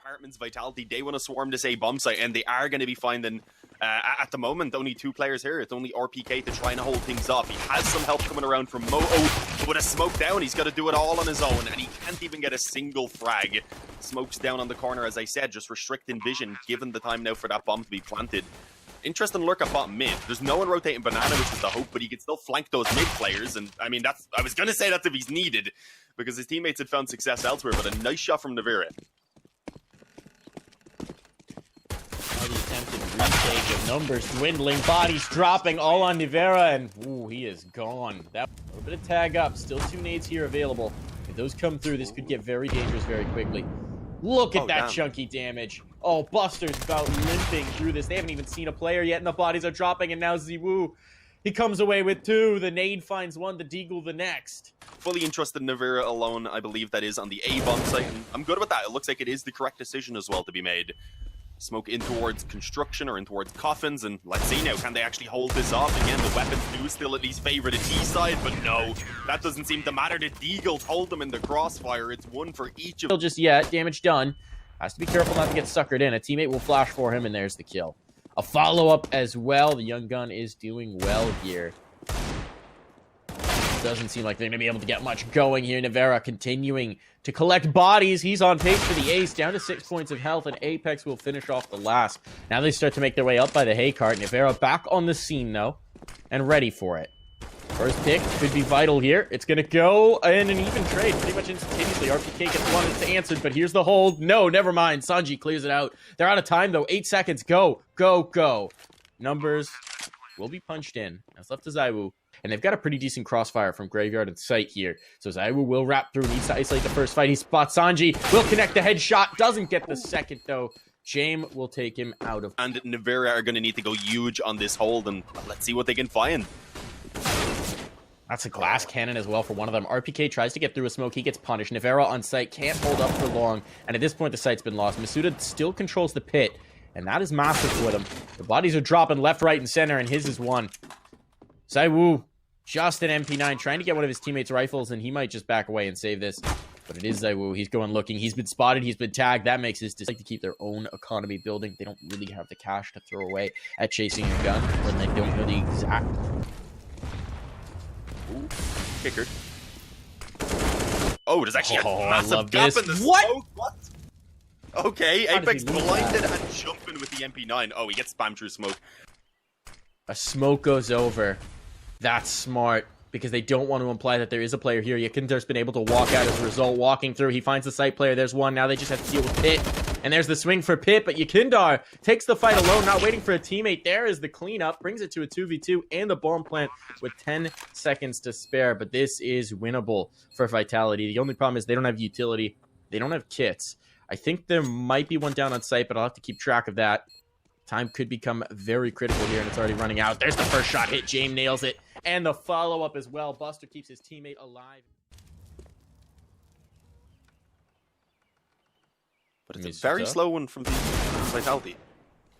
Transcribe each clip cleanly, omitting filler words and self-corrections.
Hartman's Vitality, they want to swarm this A bomb site, and they are going to be finding, at the moment, only 2 players here. It's only RPK to try and hold things off. He has some help coming around from Mo. Oh, with a smoke down, he's got to do it all on his own, and he can't even get a single frag. Smoke's down on the corner, as I said, just restricting vision, given the time now for that bomb to be planted. Interesting lurk at bottom mid. There's no one rotating banana, which is the hope, but he can still flank those mid players, and I mean, I was going to say that if he's needed, because his teammates had found success elsewhere, but a nice shot from Navira. The attempted retake of numbers dwindling, bodies dropping all on Nivera, and ooh, he is gone. That a little bit of tag up, still 2 nades here available. If those come through, this could get very dangerous very quickly. Look at that chunky damage. Oh, Buster's about limping through this. They haven't even seen a player yet, and the bodies are dropping, and now Ziwu, he comes away with 2. The nade finds 1, the deagle the next. Fully entrusted Navira alone, I believe that is on the A bomb site, and I'm good with that. It looks like it is the correct decision as well to be made. Smoke in towards construction or in towards coffins, and let's see now, can they actually hold this off? Again, the weapons do still at least favor the T side, but no, that doesn't seem to matter. The deagles hold them in the crossfire. It's 1 for each of them. Just yet, damage done. Has to be careful not to get suckered in. A teammate will flash for him, and there's the kill. A follow-up as well. The young gun is doing well here. Doesn't seem like they're going to be able to get much going here. Navera continuing to collect bodies. He's on pace for the ace, down to 6 points of health, and Apex will finish off the last. Now they start to make their way up by the hay cart. Navera back on the scene, though, and ready for it. First pick could be vital here. It's going to go in an even trade pretty much instantaneously. RPK gets one that's answered, but here's the hold. No, never mind. Sanji clears it out. They're out of time, though. 8 seconds. Go, go, go. Numbers will be punched in. That's left to Zaiwu. And they've got a pretty decent crossfire from Graveyard and Sight here. So Zaiwu will wrap through, needs to isolate the first fight. He spots Sanji, will connect the headshot, doesn't get the second though. Jame will take him out of... And Navira are going to need to go huge on this hold, and let's see what they can find. That's a glass cannon as well for one of them. RPK tries to get through a smoke, he gets punished. Navera on Sight can't hold up for long, and at this point the Sight's been lost. Masuda still controls the pit, and that is massive for them. The bodies are dropping left, right, and center, and his is 1. Zaiwu, just an MP9, trying to get one of his teammates' rifles, and he might just back away and save this. But it is Zaiwu. He's going looking. He's been spotted. He's been tagged. That makes his like to keep their own economy building. They don't really have the cash to throw away at chasing a gun when they don't know the exact... Ooh, kicker. Oh, there's actually a massive gap this. in the smoke. What? Okay, Apex blinded and jumping with the MP9. Oh, he gets spammed through smoke. A smoke goes over. That's smart, because they don't want to imply that there is a player here. Yakindar's been able to walk out as a result. Walking through, he finds the Sight player. There's one. Now they just have to deal with Pit. And there's the swing for Pit, but Yakindar takes the fight alone, not waiting for a teammate. There is the cleanup, brings it to a 2v2 and the bomb plant with 10 seconds to spare. But this is winnable for Vitality. The only problem is they don't have utility. They don't have kits. I think there might be one down on Sight, but I'll have to keep track of that. Time could become very critical here, and it's already running out. There's the first shot hit. Jame nails it. And the follow-up as well. Buster keeps his teammate alive. But it's a very slow one from the Vitality.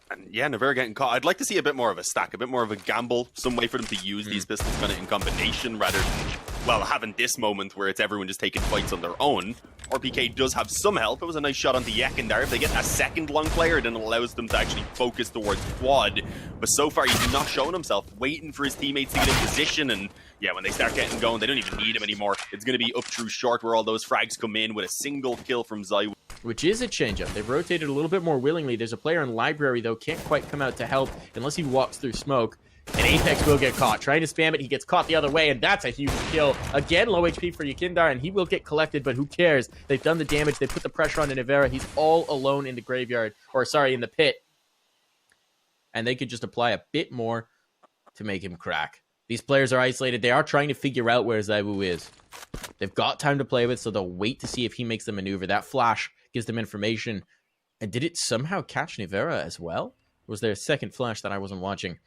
And yeah, Navira getting caught. I'd like to see a bit more of a stack, a bit more of a gamble, some way for them to use these pistols kind of in combination rather than, well, having this moment where it's everyone just taking fights on their own. RPK does have some help. It was a nice shot onto Yakindar. If they get a second long player, then it allows them to actually focus towards quad. But so far, he's not showing himself, waiting for his teammates to get in position. And yeah, when they start getting going, they don't even need him anymore. It's going to be up through short where all those frags come in with a single kill from Zai. Which is a change-up. They've rotated a little bit more willingly. There's a player in Library, though, can't quite come out to help unless he walks through smoke. And Apex will get caught. Trying to spam it, he gets caught the other way, and that's a huge kill. Again, low HP for Yakindar, and he will get collected, but who cares? They've done the damage. They put the pressure on Navera. He's all alone in the graveyard, or sorry, in the pit. And they could just apply a bit more to make him crack. These players are isolated. They are trying to figure out where Zaiwu is. They've got time to play with, so they'll wait to see if he makes the maneuver. That flash gives them information. And did it somehow catch Navera as well? Or was there a second flash that I wasn't watching?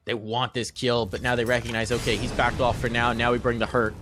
They want this kill, but now they recognize, okay, he's backed off for now. Now we bring the hurt.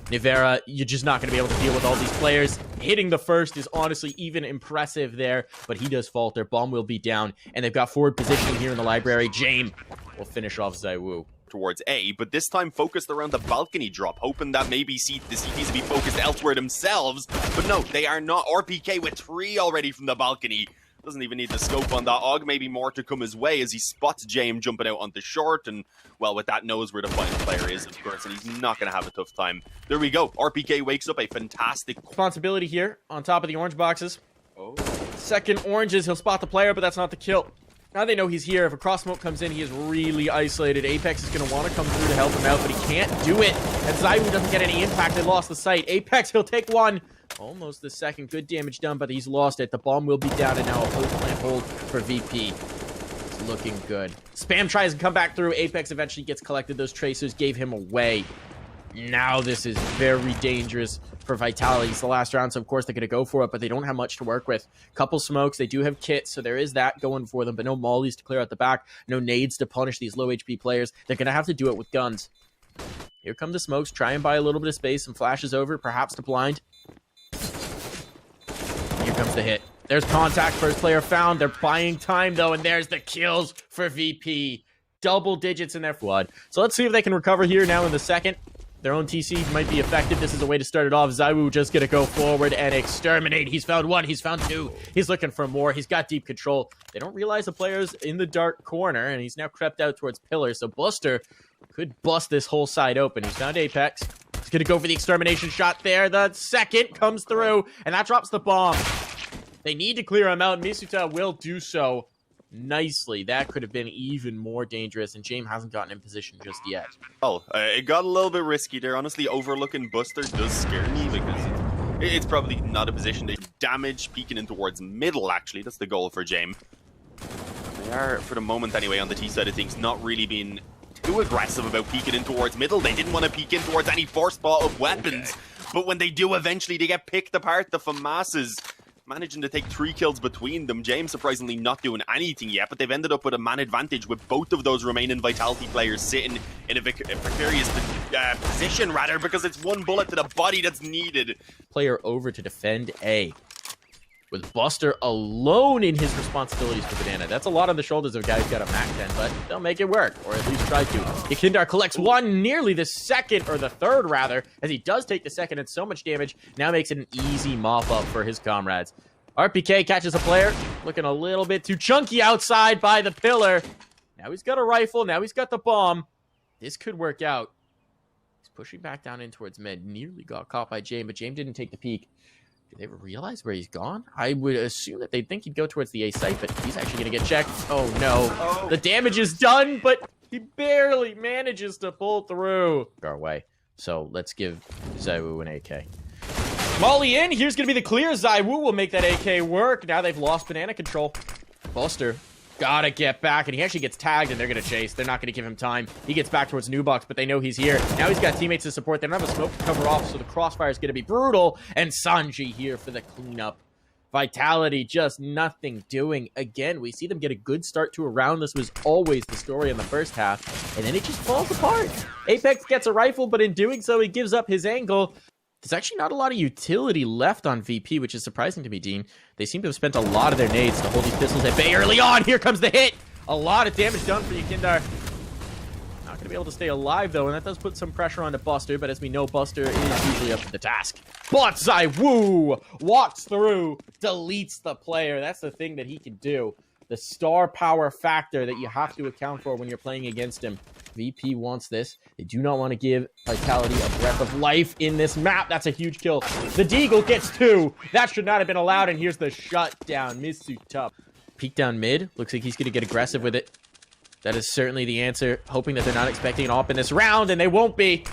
Navera, you're just not going to be able to deal with all these players. Hitting the first is honestly even impressive there, but he does falter. Bomb will be down, and they've got forward positioning here in the library. Jame will finish off Zaiwu. towards A, but this time focused around the balcony drop, hoping that maybe the CTs would be focused elsewhere themselves. But no, they are not. RPK with 3 already from the balcony. Doesn't even need the scope on that. Og, maybe more to come his way as he spots James jumping out onto short, and, well, with that knows where the final player is, of course, and he's not going to have a tough time. There we go. RPK wakes up a fantastic... Responsibility here on top of the orange boxes. Oh. Second oranges, he'll spot the player, but that's not the kill. Now they know he's here. If a cross smoke comes in, he is really isolated. Apex is going to want to come through to help him out, but he can't do it. And ZywOo doesn't get any impact. They lost the sight. Apex, he'll take one. Almost the second. Good damage done, but he's lost it. The bomb will be down, and now a post-plant hold for VP. It's looking good. Spam tries to come back through. Apex eventually gets collected. Those tracers gave him away. Now this is very dangerous for Vitality. It's the last round, so of course they're going to go for it, but they don't have much to work with. Couple smokes. They do have kits, so there is that going for them, but no mollies to clear out the back. No nades to punish these low HP players. They're going to have to do it with guns. Here come the smokes. Try and buy a little bit of space. Some flashes over, perhaps to blind. Here comes the hit. There's contact. First player found. They're buying time, though, and there's the kills for VP. Double digits in their flood. So let's see if they can recover here now in the second. Their own TC might be effective. This is a way to start it off. ZywOo just going to go forward and exterminate. He's found 1. He's found 2. He's looking for more. He's got deep control. They don't realize the player's in the dark corner, and he's now crept out towards pillar. So Buster could bust this whole side open. He's found Apex. He's going to go for the extermination shot there. The second comes through, and that drops the bomb. They need to clear him out. Misuta will do so nicely. That could have been even more dangerous, and James hasn't gotten in position just yet. Well, it got a little bit risky there. Honestly, overlooking Buster does scare me because it's probably not a position to damage, peeking in towards middle, actually. That's the goal for James. They are, for the moment anyway, on the T side of things, not really being too aggressive about peeking in towards middle. They didn't want to peek in towards any force spot of weapons, but when they do eventually, they get picked apart. The FAMAS's managing to take 3 kills between them. James surprisingly not doing anything yet, but they've ended up with a man advantage with both of those remaining Vitality players sitting in a precarious position, rather, because it's 1 bullet to the body that's needed. Player over to defend A, with Buster alone in his responsibilities for Banana. That's a lot on the shoulders of a guy who's got a Mac 10, but they'll make it work, or at least try to. Yakindar collects 1, nearly the second, or the third rather, as he does take the second and so much damage, now makes it an easy mop-up for his comrades. RPK catches a player, looking a little bit too chunky outside by the pillar. Now he's got a rifle, now he's got the bomb. This could work out. He's pushing back down in towards mid, nearly got caught by James, but James didn't take the peek. Did they ever realize where he's gone? I would assume that they'd think he'd go towards the A site, but he's actually going to get checked. Oh, no. Oh. The damage is done, but he barely manages to pull through. Our way. So let's give ZywOo an AK. Molly in. Here's going to be the clear. ZywOo will make that AK work. Now they've lost banana control. Buster gotta get back, and he actually gets tagged, and they're gonna chase. They're not gonna give him time. He gets back towards New Box, but they know he's here. Now he's got teammates to support. They don't have a smoke to cover off, so the crossfire is gonna be brutal, and Sanji here for the cleanup. Vitality just nothing doing. Again, we see them get a good start to a round. This was always the story in the first half, and then it just falls apart. Apex gets a rifle, but in doing so, he gives up his angle. There's actually not a lot of utility left on VP, which is surprising to me, Dean. They seem to have spent a lot of their nades to hold these pistols at bay early on. Here comes the hit. A lot of damage done for Yakindar. Not going to be able to stay alive, though, and that does put some pressure onto Buster, but as we know, Buster is usually up to the task. But ZywOo walks through, deletes the player. That's the thing that he can do. The star power factor that you have to account for when you're playing against him. VP wants this. They do not want to give Vitality a breath of life in this map. That's a huge kill. The Deagle gets 2. That should not have been allowed, and here's the shutdown. Misuta. Peek down mid. Looks like he's going to get aggressive with it. That is certainly the answer. Hoping that they're not expecting an op in this round, and they won't be.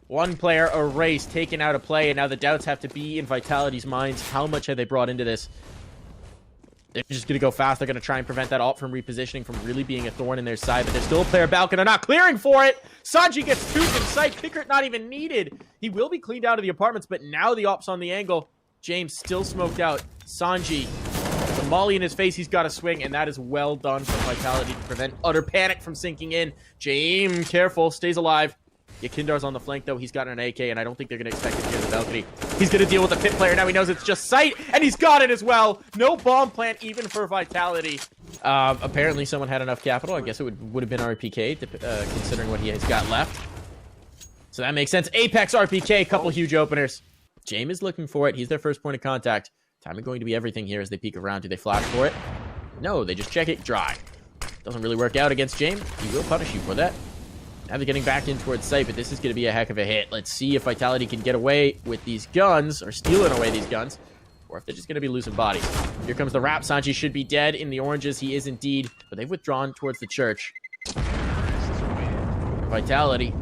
1 player erased, taken out of play, and now the doubts have to be in Vitality's minds. How much have they brought into this? They're just going to go fast. They're going to try and prevent that ult from repositioning, from really being a thorn in their side. But there's still a player balcony. They're not clearing for it. Sanji gets 2 in sight. Pickert not even needed. He will be cleaned out of the apartments, but now the op's on the angle. James still smoked out. Sanji, the molly in his face, he's got to swing, and that is well done from Vitality to prevent utter panic from sinking in. James, careful, stays alive. Yakindar's on the flank, though. He's got an AK, and I don't think they're going to expect him near the balcony. He's going to deal with the pit player. Now he knows it's just sight, and he's got it as well. No bomb plant even for Vitality. Apparently someone had enough capital. I guess it would have been RPK, considering what he has got left. So that makes sense. Apex RPK, couple huge openers. James is looking for it. He's their first point of contact. Timing going to be everything here as they peek around. Do they flash for it? No, they just check it dry. Doesn't really work out against James. He will punish you for that. Now they're getting back in towards site, but this is going to be a heck of a hit. Let's see if Vitality can get away with these guns, or stealing away these guns, or if they're just going to be losing bodies. Here comes the wrap. Sanji should be dead in the oranges. He is indeed, but they've withdrawn towards the church. Vitality.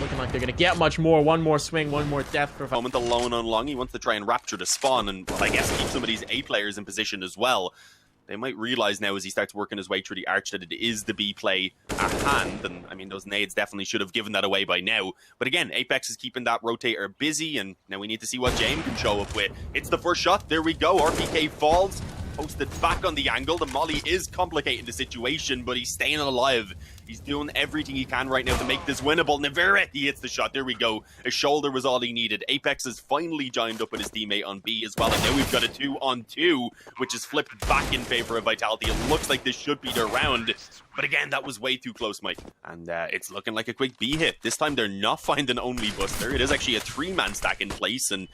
Looking like they're going to get much more. One more swing, one more death. For moment alone on long. He wants to try and rapture the spawn and, well, I guess, keep some of these A players in position as well. They might realize now as he starts working his way through the arch that it is the B play at hand. And, I mean, those nades definitely should have given that away by now. But again, Apex is keeping that rotator busy, and now we need to see what James can show up with. It's the first shot. There we go. RPK falls. Posted back on the angle. The molly is complicating the situation, but he's staying alive. He's doing everything he can right now to make this winnable. Navera, he hits the shot. There we go. His shoulder was all he needed. Apex has finally joined up with his teammate on B as well. And now we've got a 2-on-2, which is flipped back in favor of Vitality. It looks like this should be their round. But again, that was way too close, Mike. And it's looking like a quick B hit. This time they're not finding only Buster. It is actually a 3-man stack in place. And,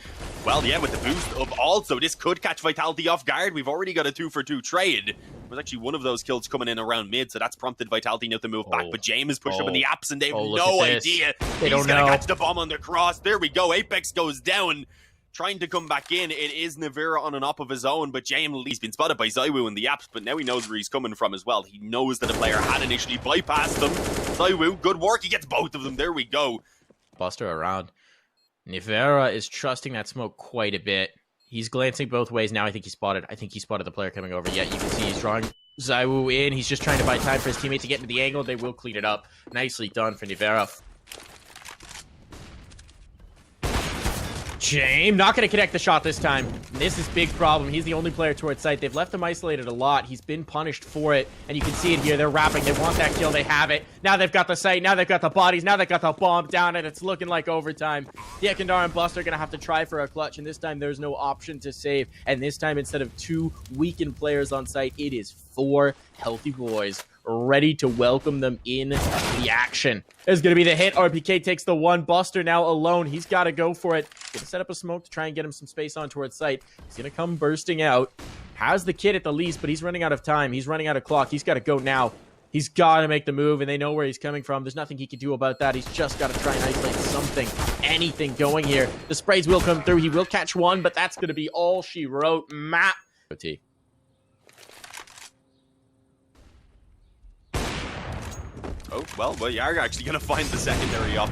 well, yeah, with the boost up also, this could catch Vitality off guard. We've already got a 2-for-2 trade. There was actually one of those kills coming in around mid, so that's prompted Vitality now to move back. But James is pushed up in the apps, and they have no idea. He's going to catch the bomb on the cross. There we go. Apex goes down. Trying to come back in. It is Navira on an op of his own, but James, he's been spotted by Zaiwu in the apps, but now he knows where he's coming from as well. He knows that the player had initially bypassed him. Zaiwu, good work. He gets both of them. There we go. Buster around. Navira is trusting that smoke quite a bit. He's glancing both ways now. I think he spotted the player coming over. Yeah, you can see he's drawing Zaiwu in. He's just trying to buy time for his teammate to get into the angle. They will clean it up. Nicely done for Navira. James not going to connect the shot this time. This is big problem. He's the only player towards site. They've left him isolated a lot. He's been punished for it. And you can see it here. They're wrapping. They want that kill. They have it. Now they've got the site. Now they've got the bodies. Now they've got the bomb down. And it's looking like overtime. Yekindar and Buster are going to have to try for a clutch. And this time there's no option to save. And this time instead of 2 weakened players on site, it is 4 healthy boys ready to welcome them in the action. There's going to be the hit. RPK takes the 1. Buster now alone. He's got to go for it. Going to set up a smoke to try and get him some space on towards site. He's going to come bursting out. Has the kid at the least, but he's running out of time. He's running out of clock. He's got to go now. He's got to make the move, and they know where he's coming from. There's nothing he can do about that. He's just got to try and isolate something, anything going here. The sprays will come through. He will catch 1, but that's going to be all she wrote. Map. Oh, well, we are actually going to find the secondary up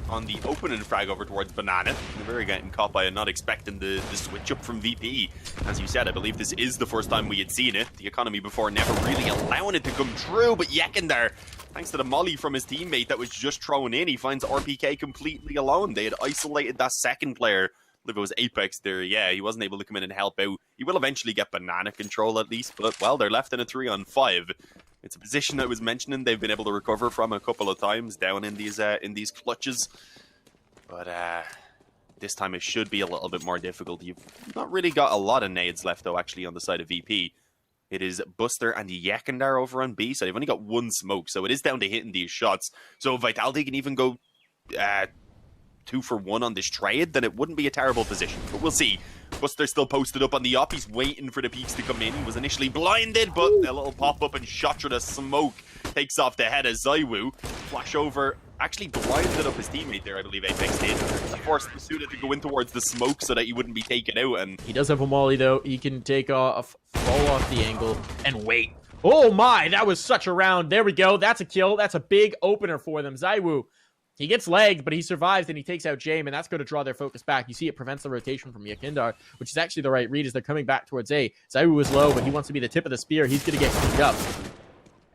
on the opening frag over towards Banana. They're getting caught by not expecting the switch up from VP. As you said, I believe this is the first time we had seen it. The economy before never really allowing it to come true, but Yekindar, thanks to the molly from his teammate that was just thrown in, he finds RPK completely alone. They had isolated that second player. I believe it was Apex there. Yeah, he wasn't able to come in and help out. He will eventually get Banana control at least, but, well, they're left in a 3-on-5. It's a position I was mentioning they've been able to recover from a couple of times down in these clutches. But this time it should be a little bit more difficult. You've not really got a lot of nades left, though, actually, on the side of VP. It is Buster and Yekindar over on B, so they've only got 1 smoke, so it is down to hitting these shots. So if Vitality can even go 2 for 1 on this trade, then it wouldn't be a terrible position. But we'll see. Buster still posted up on the op. He's waiting for the peaks to come in. He was initially blinded, but a little pop-up and shot through the smoke takes off the head of Zaiwu. Flash over. Actually blinded up his teammate there, I believe Apex did. Forced the Suda to go in towards the smoke so that he wouldn't be taken out. And he does have a molly, though. He can take off, fall off the angle, and wait. Oh my, that was such a round. There we go. That's a kill. That's a big opener for them. Zaiwu. He gets lagged, but he survives, and he takes out James, and that's going to draw their focus back. You see it prevents the rotation from Yekindar, which is actually the right read as they're coming back towards A. Zaiwu is low, but he wants to be the tip of the spear. He's going to get cleaned up.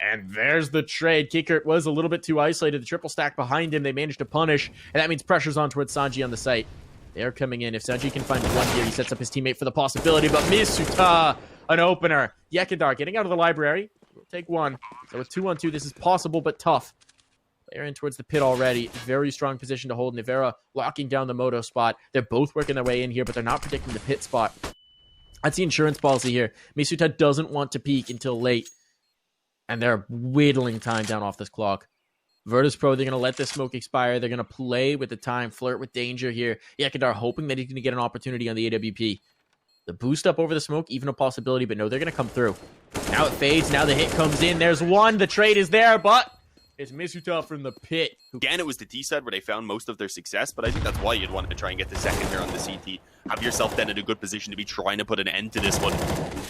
And there's the trade. Kikert was a little bit too isolated. The triple stack behind him, they managed to punish, and that means pressure's on towards Sanji on the site. They're coming in. If Sanji can find 1 here, he sets up his teammate for the possibility, but Misuta, an opener. Yekindar getting out of the library. We'll take 1. So with 2-on-2, this is possible, but tough. They're in towards the pit already. Very strong position to hold. Navera locking down the moto spot. They're both working their way in here, but they're not predicting the pit spot. That's the insurance policy here. Misuta doesn't want to peek until late. And they're whittling time down off this clock. Virtus.pro, they're going to let this smoke expire. They're going to play with the time, flirt with danger here. Yekindar hoping that he's going to get an opportunity on the AWP. The boost up over the smoke, even a possibility, but no, they're going to come through. Now it fades. Now the hit comes in. There's one. The trade is there, but it's Misuta from the pit. Again, it was the T side where they found most of their success, but I think that's why you'd want to try and get the second here on the CT. Have yourself then in a good position to be trying to put an end to this one.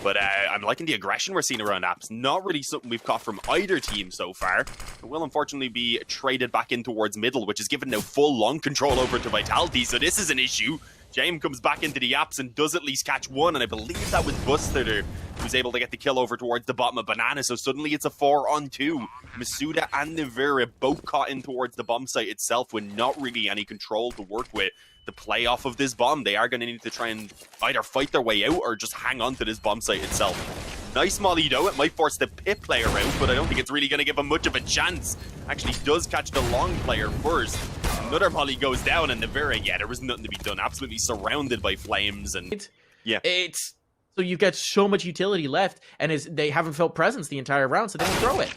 But I'm liking the aggression we're seeing around apps. Not really something we've caught from either team so far. It will unfortunately be traded back in towards middle, which is given now full long control over to Vitality, so this is an issue. James comes back into the apps and does at least catch one, and I believe that was Buster who's able to get the kill over towards the bottom of Banana, so suddenly it's a 4-on-2. Masuda and Nivira both caught in towards the bomb site itself with not really any control to work with. The play off of this bomb, they are going to need to try and either fight their way out or just hang on to this bomb site itself. Nice molly though, it might force the pit player out, but I don't think it's really going to give him much of a chance. Actually does catch the long player first. Another molly goes down, and Nivira, yeah, there was nothing to be done. Absolutely surrounded by flames, and yeah. So you've got so much utility left, and they haven't felt presence the entire round, so they don't throw it.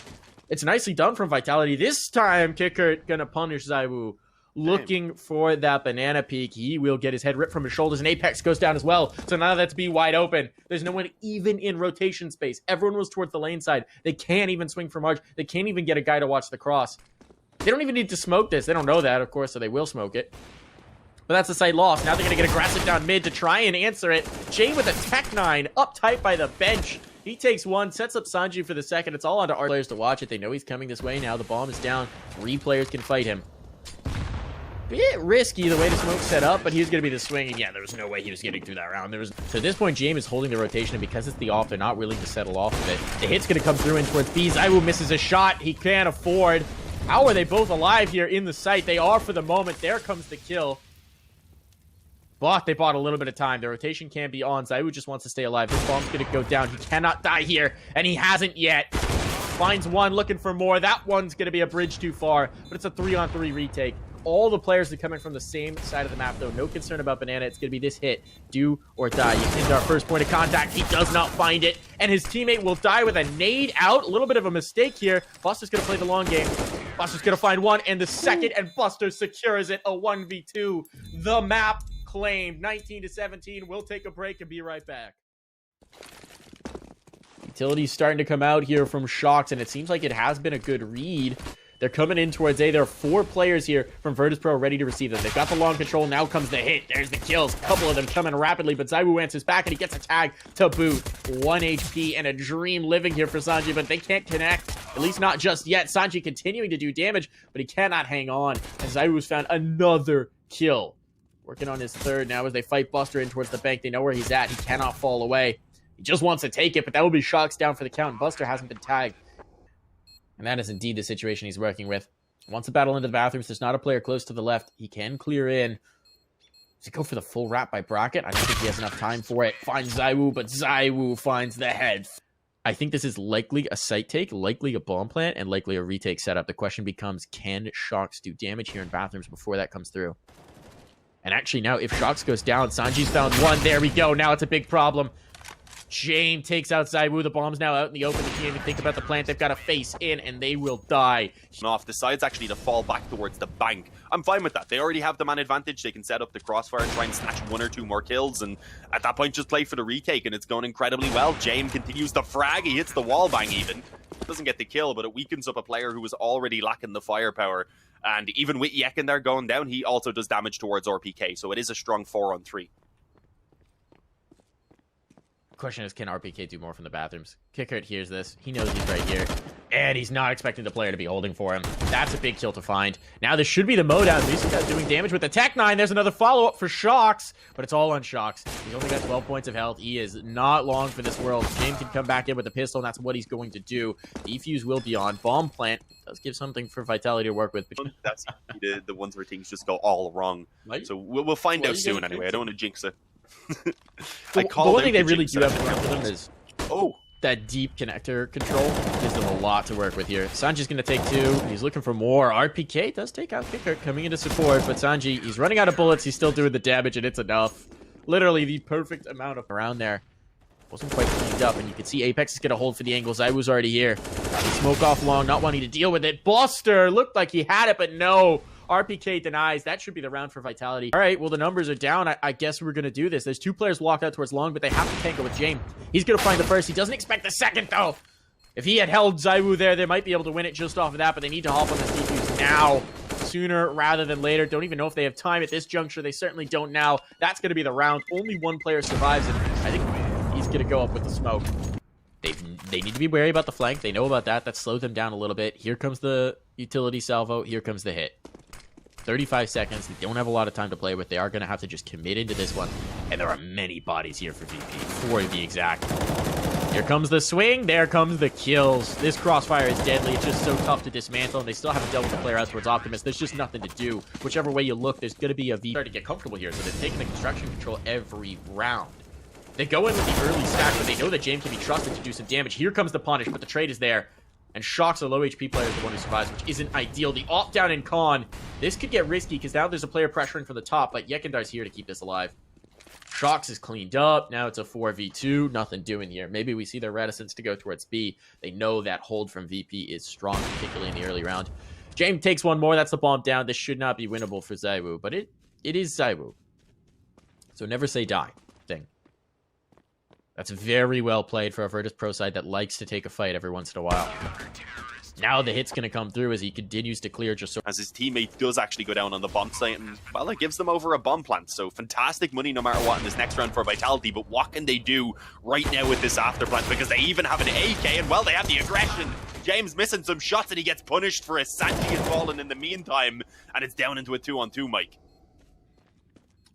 It's nicely done from Vitality. This time, Kicker gonna punish Zaiwu. Looking for that banana peek. He will get his head ripped from his shoulders, and Apex goes down as well. So now that's B wide open. There's no one even in rotation space. Everyone was towards the lane side. They can't even swing for March. They can't even get a guy to watch the cross. They don't even need to smoke this. They don't know that, of course, so they will smoke it. But that's a side loss. Now they're going to get aggressive down mid to try and answer it. Jane with a Tech 9 up tight by the bench. He takes one, sets up Sanji for the second. It's all onto our players to watch it. They know he's coming this way now. The bomb is down. 3 players can fight him. Bit risky the way the smoke's set up, but he was going to be the swing, and yeah, there was no way he was getting through that round. So at this point, James is holding the rotation, and because it's the off, they're not willing to settle off of it. The hit's going to come through in towards B. Zaiwu misses a shot. He can't afford. How are they both alive here in the site? They are for the moment. There comes the kill. But they bought a little bit of time. The rotation can be on. Zaiwu just wants to stay alive. This bomb's going to go down. He cannot die here, and he hasn't yet. Finds one, looking for more. That one's going to be a bridge too far, but it's a 3-on-3 retake. All the players are coming from the same side of the map, though. No concern about Banana. It's going to be this hit. Do or die. Into our first point of contact. He does not find it, and his teammate will die with a nade out. A little bit of a mistake here. Buster's going to play the long game. Buster's going to find one, and the second, and Buster secures it. A 1v2. The map claimed. 19-17. We'll take a break and be right back. Utility's starting to come out here from Shox, and it seems like it has been a good read. They're coming in towards A. There are 4 players here from Virtus.pro ready to receive them. They've got the long control. Now comes the hit. There's the kills. A couple of them coming rapidly, but Zaiwu answers back, and he gets a tag to boot. 1 HP and a dream living here for Sanji, but they can't connect. At least not just yet. Sanji continuing to do damage, but he cannot hang on. And Zaiwu's found another kill. Working on his third now as they fight Buster in towards the bank. They know where he's at. He cannot fall away. He just wants to take it, but that will be Shox down for the count. Buster hasn't been tagged. And that is indeed the situation he's working with. Wants to battle into the bathrooms. There's not a player close to the left. He can clear in. Does he go for the full wrap by Bracket? I don't think he has enough time for it. Finds Zaiwu, but Zaiwu finds the head. I think this is likely a site take, likely a bomb plant, and likely a retake setup. The question becomes, can Shox do damage here in bathrooms before that comes through? And actually now, if Shox goes down, Sanji's found one. There we go. Now it's a big problem. Jane takes out Zaiwu. The bomb's now out in the open. They can't even think about the plant. They've got to face in, and they will die. Off decides actually to fall back towards the bank. I'm fine with that. They already have the man advantage. They can set up the crossfire and try and snatch 1 or 2 more kills, and at that point just play for the retake, and it's going incredibly well. Jane continues to frag. He hits the wall bang even. Doesn't get the kill, but it weakens up a player who was already lacking the firepower. And even with Yekin there going down, he also does damage towards RPK, so it is a strong 4-on-3. Question is, can RPK do more from the bathrooms? Kickert hears this. He knows he's right here. And he's not expecting the player to be holding for him. That's a big kill to find. Now this should be the Modown. Misuka's doing damage with the Tech 9. There's another follow-up for Shox, but it's all on Shox. He's only got 12 points of health. He is not long for this world. James can come back in with a pistol, and that's what he's going to do. Defuse will be on. Bomb plant does give something for Vitality to work with. That's the ones where things just go all wrong. So we'll find out soon anyway. I don't want to jinx it. The one thing they really do have going for them is that deep connector control gives them a lot to work with here. Sanji's going to take 2. He's looking for more. RPK does take out Kicker coming into support, but Sanji, he's running out of bullets. He's still doing the damage, and it's enough. Literally the perfect amount of around there. Wasn't quite cleaned up, and you can see Apex is going to hold for the angle. ZywOo's already here. They smoke off long, not wanting to deal with it. Buster looked like he had it, but no. RPK denies. That should be the round for Vitality. All right, well, the numbers are down. I guess we're going to do this. There's 2 players walked out towards long, but they have to tangle with James. He's going to find the first. He doesn't expect the second, though. If he had held ZywOo there, they might be able to win it just off of that, but they need to hop on this defuse now, sooner rather than later. Don't even know if they have time at this juncture. They certainly don't now. That's going to be the round. Only 1 player survives, and I think he's going to go up with the smoke. They need to be wary about the flank. They know about that. That slowed them down a little bit. Here comes the utility salvo. Here comes the hit. 35 seconds. They don't have a lot of time to play with. They are going to have to just commit into this one. And there are many bodies here for VP, 4 to be exact. Here comes the swing. There comes the kills. This crossfire is deadly. It's just so tough to dismantle, and they still haven't dealt with the player out towards Optimus. There's just nothing to do. Whichever way you look, there's going to be a V. Start to get comfortable here, so they're taking the construction control every round. They go in with the early stack, but they know that James can be trusted to do some damage. Here comes the punish, but the trade is there. And Shock's a low HP player is the one who survives, which isn't ideal. The opt down in Con. This could get risky because now there's a player pressuring from the top, but Yekendar's here to keep this alive. Shox is cleaned up. Now it's a 4v2. Nothing doing here. Maybe we see their reticence to go towards B. They know that hold from VP is strong, particularly in the early round. James takes one more. That's the bomb down. This should not be winnable for ZywOo, but it is ZywOo. So never say die thing. That's very well played for a Virtus Pro side that likes to take a fight every once in a while. Now the hit's going to come through as he continues to clear just so... As his teammate does actually go down on the bomb site, and, well, it gives them over a bomb plant. So fantastic money no matter what in this next round for Vitality, but what can they do right now with this after plant? Because they even have an AK, and, well, they have the aggression. James missing some shots, and he gets punished for it. Sanji has fallen in the meantime, and it's down into a 2-on-2, Mike.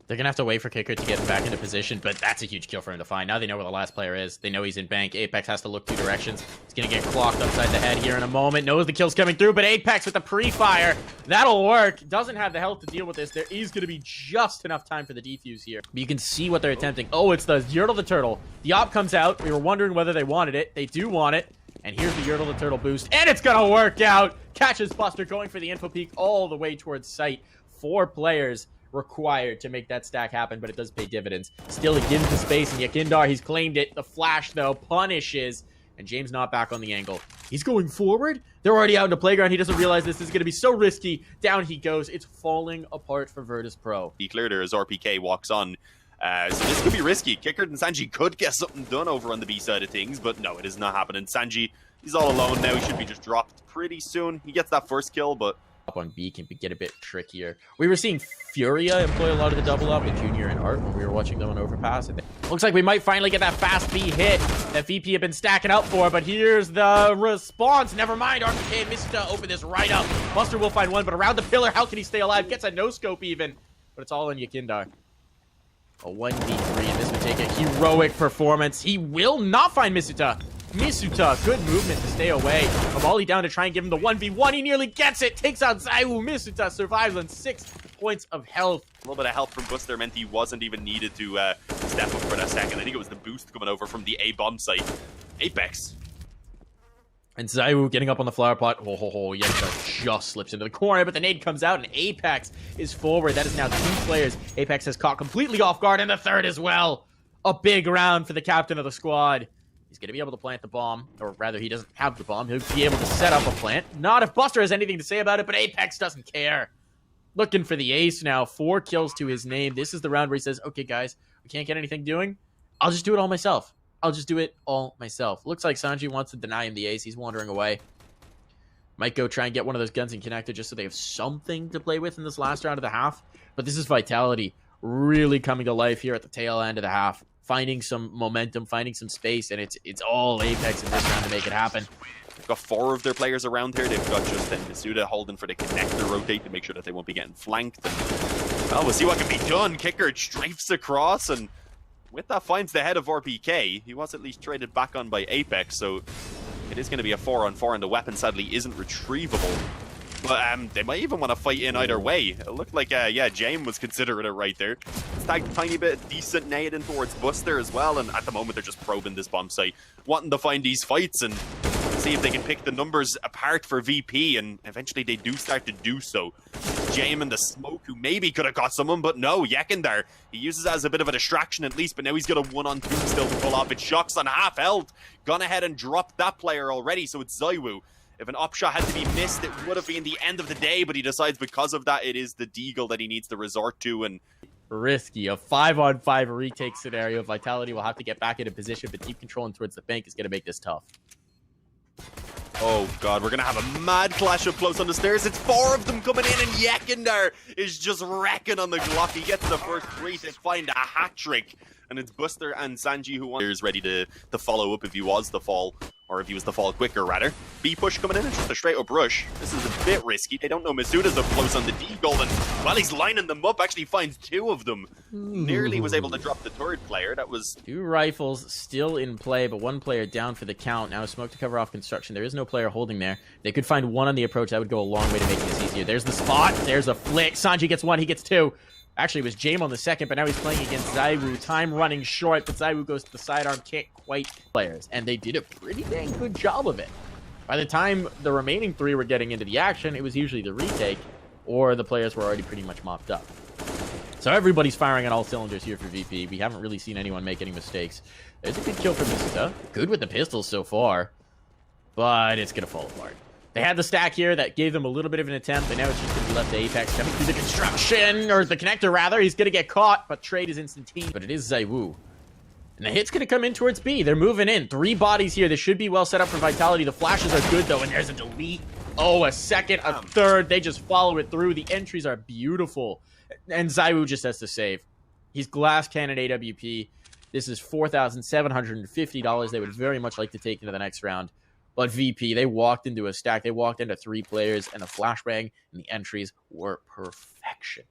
They're going to have to wait for Kicker to get him back into position, but that's a huge kill for him to find. Now they know where the last player is. They know he's in bank. Apex has to look 2 directions. He's going to get clocked upside the head here in a moment. Knows the kill's coming through, but Apex with the pre-fire. That'll work. Doesn't have the health to deal with this. There is going to be just enough time for the defuse here. But you can see what they're attempting. Oh, it's the Yertle the Turtle. The op comes out. We were wondering whether they wanted it. They do want it. And here's the Yertle the Turtle boost. And it's going to work out. Catches Buster going for the info peak all the way towards site. 4 players required to make that stack happen, but it does pay dividends. Still, it gives the space, and Yakindar, he's claimed it. The flash, though, punishes, and James not back on the angle. He's going forward. They're already out in the playground. He doesn't realize this is going to be so risky. Down he goes. It's falling apart for Virtus Pro. He cleared her as RPK walks on. So this could be risky. Kicker and Sanji could get something done over on the B side of things, but no, it is not happening. Sanji, he's all alone now. He should be just dropped pretty soon. He gets that first kill, but up on B can get a bit trickier. We were seeing Furia employ a lot of the double up with Junior and Art when we were watching them on Overpass. Looks like we might finally get that fast B hit that VP had been stacking up for, but here's the response. Never mind, RPK missed to open this right up. Buster will find one, but around the pillar, how can he stay alive? Gets a no-scope even, but it's all in Yakindar. A 1v3, and this would take a heroic performance. He will not find Misuta. Misuta, good movement to stay away. Amali down to try and give him the 1v1. He nearly gets it. Takes out ZywOo. Misuta survives on 6 points of health. A little bit of help from Buster meant he wasn't even needed to step up for that second. I think it was the boost coming over from the A bomb site. Apex. And ZywOo getting up on the flower pot. Yenka just slips into the corner, but the nade comes out, and Apex is forward. That is now 2 players. Apex has caught completely off guard, and the third as well. A big round for the captain of the squad. He's going to be able to plant the bomb, or rather, he doesn't have the bomb. He'll be able to set up a plant. Not if Buster has anything to say about it, but Apex doesn't care. Looking for the ace now. 4 kills to his name. This is the round where he says, okay, guys, we can't get anything doing. I'll just do it all myself. Looks like Sanji wants to deny him the ace. He's wandering away. Might go try and get one of those guns and connect it just so they have something to play with in this last round of the half. But this is Vitality really coming to life here at the tail end of the half. Finding some momentum, finding some space, and it's all Apex in this round to make it happen. They've got 4 of their players around here. They've got just Misuta holding for the connector rotate to make sure that they won't be getting flanked. And, well, we'll see what can be done. Kicker strafes across, and with that finds the head of RPK. He was at least traded back on by Apex, so it is going to be a 4-on-4, and the weapon sadly isn't retrievable. But they might even want to fight in either way. It looked like, yeah, James was considering it right there. It's tagged a tiny bit decent nade in towards Buster as well, and at the moment they're just probing this bomb site, wanting to find these fights and see if they can pick the numbers apart for VP, and eventually they do start to do so. Jamin the smoke, who maybe could have got someone, but no, Yekindar. He uses it as a bit of a distraction at least, but now he's got a 1-on-2 still to pull off. It's Shocks on half health. Gone ahead and dropped that player already, so it's Zaiwu. If an op shot had to be missed, it would have been the end of the day, but he decides because of that, it is the Deagle that he needs to resort to, and risky. A 5-on-5 retake scenario. Vitality will have to get back into position, but deep controlling towards the bank is going to make this tough. oh god, we're gonna have a mad clash up close on the stairs. It's 4 of them coming in, and Yekindar is just wrecking on the Glock. He gets the first 3 to find a hat trick, and it's Buster and Sanji who is ready to follow up if he was the fall, or if he was to fall quicker rather. B push coming in, it's just a straight up rush. This is a bit risky. They don't know Masuda's up close on the Deagle, and while he's lining them up, actually finds 2 of them. Nearly was able to drop the 3rd player. That was 2 rifles still in play, but 1 player down for the count. Now smoke to cover off construction. There is no player holding there. They could find 1 on the approach. That would go a long way to making this easier. There's the spot. There's a flick. Sanji gets 1. He gets 2. Actually, it was Jame on the 2nd, but now he's playing against Zaiwu. Time running short, but Zaiwu goes to the sidearm. Can't quite players, and they did a pretty dang good job of it. By the time the remaining 3 were getting into the action, it was usually the retake, or the players were already pretty much mopped up. So everybody's firing on all cylinders here for VP. We haven't really seen anyone make any mistakes. There's a good kill for Misuda. Good with the pistols so far, but it's going to fall apart. They had the stack here that gave them a little bit of an attempt, and now it's just going to be left to Apex coming through the construction, or the connector rather. He's going to get caught, but trade is instantaneous. But it is Zaiwu. And the hit's going to come in towards B. They're moving in. 3 bodies here. This should be well set up for Vitality. The flashes are good, though, and there's a delete. Oh, a 2nd, a 3rd. They just follow it through. The entries are beautiful. And Zaiwu just has to save. He's Glass Cannon AWP. This is $4,750. They would very much like to take into the next round. But VP, they walked into a stack. They walked into 3 players and a flashbang, and the entries were perfection.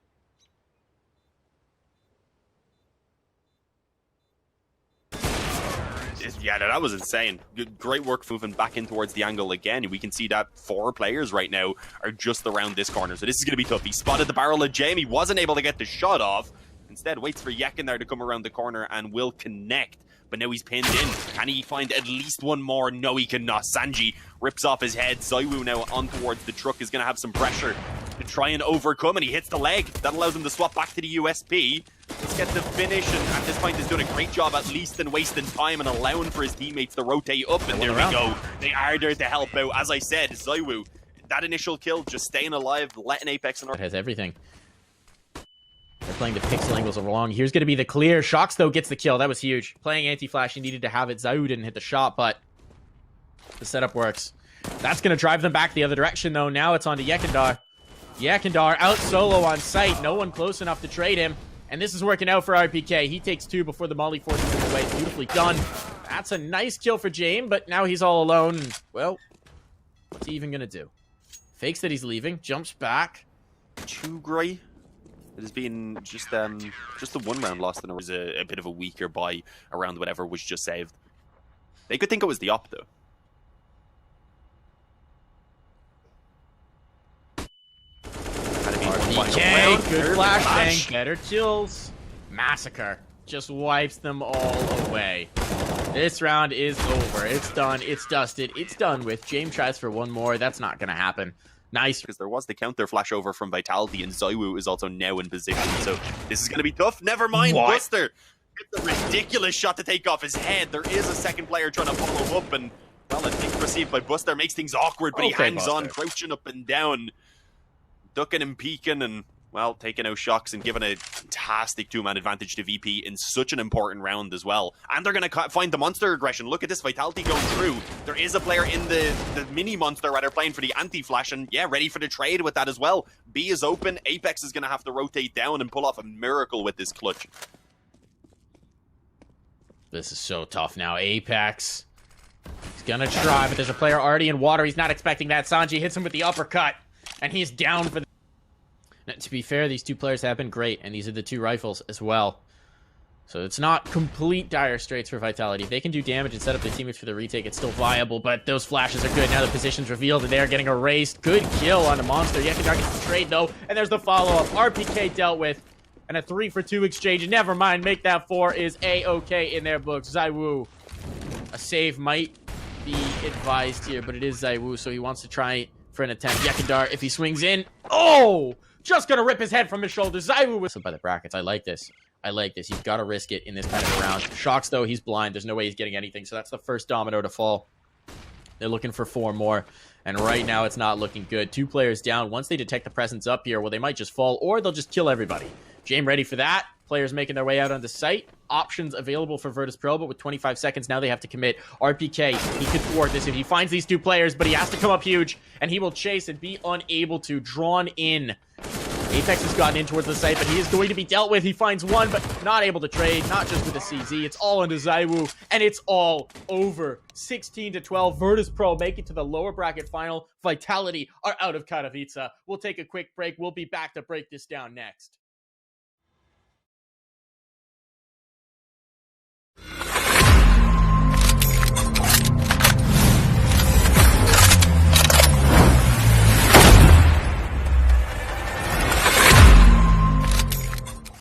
Yeah, that was insane. Great work moving back in towards the angle again. We can see that 4 players right now are just around this corner, so this is going to be tough. He spotted the barrel of Jamie, wasn't able to get the shot off. Instead, waits for Yekin there to come around the corner and will connect. But now he's pinned in. Can he find at least 1 more? No, he cannot. Sanji rips off his head. Zaiwu now on towards the truck is going to have some pressure to try and overcome, and he hits the leg. That allows him to swap back to the USP. Let's get the finish, and at this point he's doing a great job at least in wasting time and allowing for his teammates to rotate up, and there we go. They are there to help out. As I said, Zaiwu, that initial kill, just staying alive, letting Apex and it has everything. They're playing the pixel angles along. Here's going to be the clear. Shocks, though, gets the kill. That was huge. Playing anti-flash, he needed to have it. Zaiwu didn't hit the shot, but the setup works. That's going to drive them back the other direction, though. Now it's on to Yekindar. Yekindar out solo on site. No one close enough to trade him. And this is working out for RPK. He takes 2 before the Molly forces him away. It's beautifully done. That's a nice kill for Jame, but now he's all alone. Well, what's he even going to do? Fakes that he's leaving. Jumps back. Too great. It has been just the 1 round lost, and it was a bit of a weaker buy around whatever was just saved. They could think it was the op, though. RPK, good flashbang, better kills. Massacre just wipes them all away. This round is over. It's done. It's dusted. It's done with. James tries for 1 more. That's not going to happen. Nice. Because there was the counter flash over from Vitality, and Zaiwu is also now in position. So this is going to be tough. Never mind, what? Buster. It's a ridiculous shot to take off his head. There is a 2nd player trying to follow up, and, well, I think perceived by Buster makes things awkward, but he hangs on, crouching up and down, ducking and peeking, and, well, taking out Shocks and giving a fantastic 2-man advantage to VP in such an important round as well. And they're going to find the monster aggression. Look at this, Vitality going through. There is a player in the mini monster, rather, playing for the anti-flash, and yeah, ready for the trade with that as well. B is open. Apex is going to have to rotate down and pull off a miracle with this clutch. This is so tough now. Apex. He's going to try, but there's a player already in water. He's not expecting that. Sanji hits him with the uppercut, and he's down for the... Now, to be fair, these 2 players have been great, and these are the 2 rifles as well. So it's not complete dire straits for Vitality. If they can do damage and set up their teammates for the retake, it's still viable, but those flashes are good. Now the position's revealed, and they are getting erased. Good kill on the monster. Yekindar gets the trade, though, and there's the follow-up. RPK dealt with, and a 3-for-2 exchange. Never mind, make that 4 is A-okay in their books. Zaiwu. A save might be advised here, but it is Zaiwu, so he wants to try for an attempt. Yekindar, if he swings in... Oh! just gonna rip his head from his shoulder. ZywOo whistled by the brackets. I like this. He's got to risk it in this kind of a round. Shocks, though, he's blind. There's no way he's getting anything, so that's the first domino to fall. They're looking for 4 more, and right now it's not looking good. 2 players down. Once they detect the presence up here, well, they might just fall, or they'll just kill everybody. Jame ready for that. Players making their way out on the site. Options available for Virtus Pro, but with 25 seconds, now they have to commit. RPK, he could thwart this if he finds these 2 players, but he has to come up huge, and he will chase and be unable to. Drawn in. Apex has gotten in towards the site, but he is going to be dealt with. He finds 1, but not able to trade. Not just with the CZ. It's all into ZywOo, and it's all over. 16-12. Virtus Pro make it to the lower bracket final. Vitality are out of Katowice. We'll take a quick break. We'll be back to break this down next.